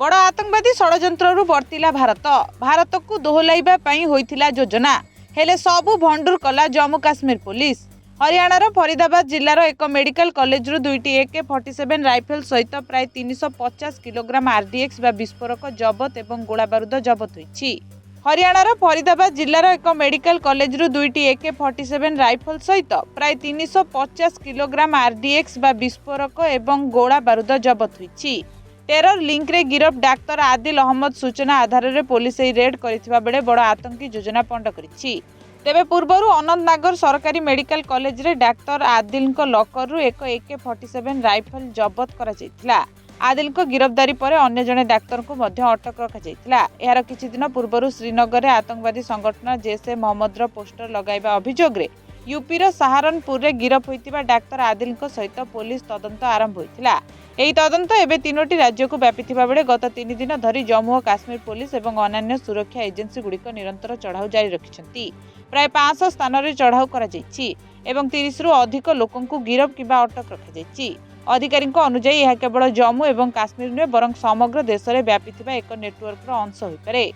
बड़ आतंकवादी षड्यंत्रु वर्तिला भारत को दोहलाइबा पई होइथिला योजना हेले सबु भंडूर कला जम्मू काश्मीर पुलिस। हरियाणार फरीदाबाद जिल्लार एक मेडिकल कॉलेज रु 2टी AK-47 राइफल सहित प्राय 350 किलोग्राम RDX बा विस्फोरक जबत एवं गोला बारूद जबत होइछि। हरियाणार फरीदाबाद जिल्लार एक मेडिकल कॉलेज रु 2टी AK-47 राइफल सहित प्राय 350 किलोग्राम RDX बा विस्फोरक एवं गोला बारूद जबत होइछि। टेरर लिंक रे गिरफ डाक्तर आदिल अहमद सूचना आधार रे पुलिस एही रेड करिथिबा बेले बड़ आतंकी योजना पंड करिछि। तेबे पूर्वरु अनंतनागर सरकारी मेडिकल कॉलेज रे डाक्तर आदिल को लॉकर रु एक AK-47 राइफल जबत करा जायतिला। आदिल को गिरफ्तारी पर अन्य जने डाक्तर को मध्य अटक रखा जायतिला। एहार किछि दिन पूर्वरु श्रीनगर रे आतंकवादी संगठन जैशे मोहम्मद रो पोस्टर लगाइबा अभियोग रे यूपी रो सहारनपुर रे गिरफ होइतिबा डाक्तर आदिल को सहित पुलिस तदंत आरंभ होइतिला। एही तदंत एबे 3टी राज्य को व्यापिथिबा बेले गत 3 दिन धरी जम्मू और काश्मीर पुलिस एवं अन्य सुरक्षा एजेंसी गुड़िक निरंतर चढ़ाऊ जारी रखिछंती। प्राय 500 स्थान रे चढ़ाऊ करा जायछि एवं 30 रु अधिक लोकन को गिरफ किबा अटक रखा जायछि। अधिकारी अनुसार यह केवल जम्मू एवं काश्मीर नुहे बरं समग्र देश में व्यापिथिबा एक नेटवर्क अंश होइपारे।